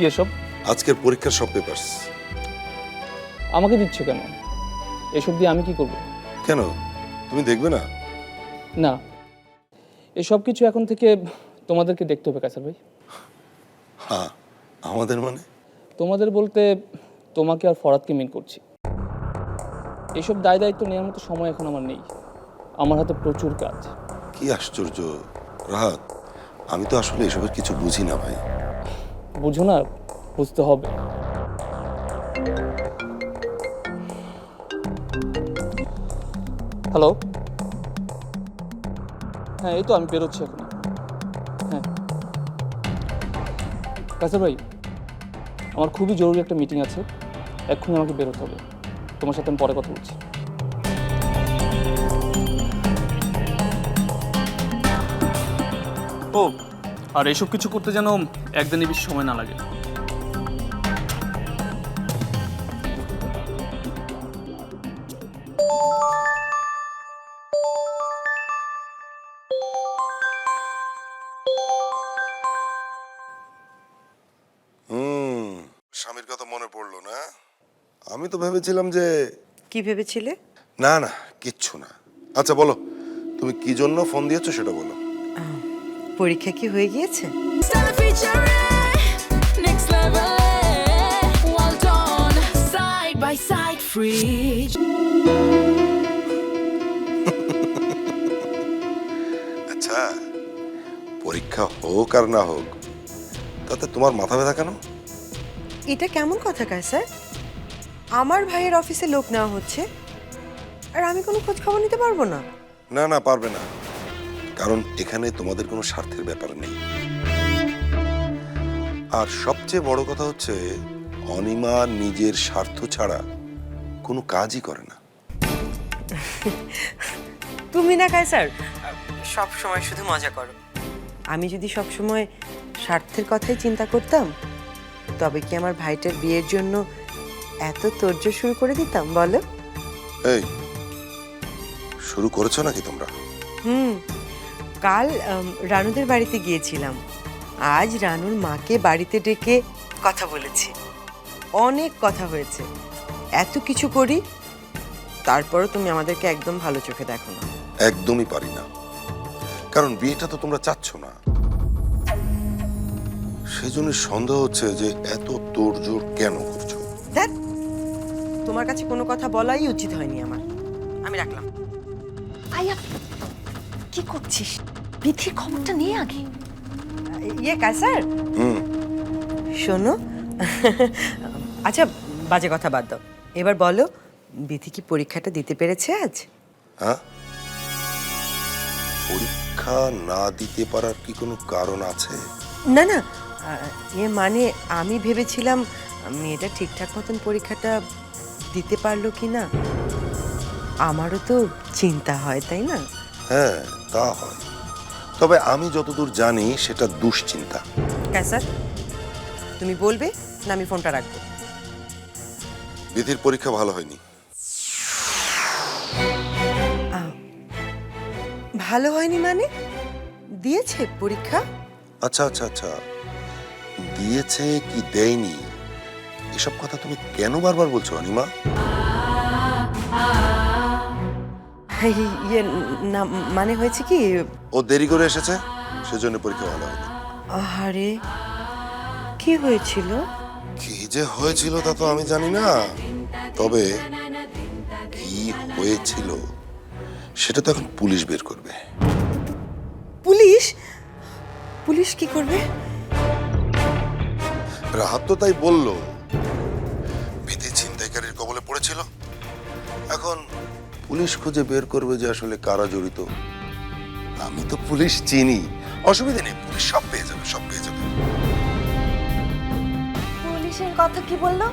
কি এসব? আজকের পরীক্ষার সব পেপারস। আমাকে দিচ্ছ কেন? এসব দিয়ে আমি কি করব? কেন, তুমি দেখবে না? না, এসব কিছু এখন থেকে তোমাদেরকে দেখতে হবে কাসার ভাই। হ্যাঁ, আমাদের মানে? তোমাদের বলতে তোমাকে আর ফরাদকে মিন করছি। এসব দায় দায়িত্ব নেওয়ার মতো সময় এখন আমার নেই। আমার হাতে প্রচুর কাজ। কি আশ্চর্য রাহাত, আমি তো আসলে এসবের কিছু বুঝি না ভাই। বুঝো না, বুঝতে হবে। হ্যালো, হ্যাঁ এই তো আমি বেরোচ্ছি এখন। হ্যাঁ কাসার ভাই, আমার খুবই জরুরি একটা মিটিং আছে, এক্ষুনি আমাকে বেরোতে হবে। তোমার সাথে আমি পরে কথা বলছি। ও, আর এসব কিছু করতে যেন একদিনে বেশি সময় না লাগে। স্বামীর কথা মনে পড়লো না? আমি তো ভেবেছিলাম যে... কি ভেবেছিলে? না না, কিচ্ছু না। আচ্ছা বলো, তুমি কি জন্য ফোন দিয়েছো সেটা বলো। পরীক্ষা কি হয়ে গিয়েছে? আচ্ছা, পরীক্ষা হোক আর না হোক, তাতে তোমার মাথা ব্যথা কেন? এটা কেমন কথা কায়সার? আমার ভাইয়ের অফিসে লোক নেওয়া হচ্ছে আর আমি কোনো খোঁজ খবর নিতে পারবো না? না না, পারবে না, কারণ এখানে তোমাদের কোনো স্বার্থের ব্যাপার নেই। আর সবচেয়ে বড় কথা হচ্ছে, অনিমা নিজের স্বার্থ ছাড়া কোনো কাজই করে না। তুমি না কায়সার, সব সময় শুধু মজা করো। আমি যদি সব সময় স্বার্থের কথাই চিন্তা করতাম, তবে কি আমার ভাইটার বিয়ের জন্য এত তোড়জোড় শুরু করে দিতাম বলো? এই, শুরু করেছো নাকি তোমরা? কাল রানুদের বাড়িতে গিয়েছিলাম, আজ রানুর মাকে বাড়িতে ডেকে কথা বলেছি, অনেক কথা হয়েছে। এত কিছু করি, তারপরও তুমি আমাদেরকে একদম ভালো চোখে দেখো না। একদমই পারি না, কারণ বিয়েটা তো তোমরা চাচ্ছ না। সেজন্য সন্দেহ হচ্ছে যে এত তোড়জোড় কেন করছো। দেখ, তোমার কাছে কোনো কথা বলাই উচিত হয়নি আমার। আমি রাখলাম। আয়া, কি করছিস? বিথির খবরটা নিয়ে আগে। ইয়ে কায়সার, শোনো, আচ্ছা বাজে কথা বাদ দাও, এবার বলো, বিথি কি পরীক্ষাটা দিতে পেরেছে আজ? হ্যাঁ, পরীক্ষা না দিতে পারার কি কোনো কারণ আছে? না না, ইয়ে মানে আমি ভেবেছিলাম মেয়েটা ঠিকঠাক মতন পরীক্ষাটা দিতে পারলো কি না। আমারও তো চিন্তা হয়, তাই না? হ্যাঁ তা হয়, তবে আমি যতদূর জানি সেটা দুশ্চিন্তা। স্যার, তুমি বলবে না আমি ফোনটা রাখবো? বিধির পরীক্ষা ভালো হয়নি। ভালো হয়নি মানে? দিয়েছে পরীক্ষা? আচ্ছা আচ্ছা আচ্ছা, দিয়েছে কি দেয়নি এসব কথা তুমি কেন বারবার বলছো অনিমা? ইয়ে না, মানে হয়েছে কি, ও দেরি করে এসেছে, সেজন্য পরীক্ষা ভালো হয়নি। আরে কি হয়েছিল? কি যে হয়েছিল তা তো আমি জানি না, তবে কি হয়েছিল সেটা তো এখন পুলিশ বের করবে। পুলিশ? পুলিশ কি করবে? রাহাত তো তাই বললো, বিধি ছিনতাইকারীর কবলে পড়েছিল। এখন পুলিশ খুঁজে বের করবে যে আসলে কারা জড়িত। আমি তো পুলিশ চিনি, অসুবিধা নেই, পুলিশ সব পেয়ে যাবে, সব পেয়ে যাবে। পুলিশের কথা কি বললো?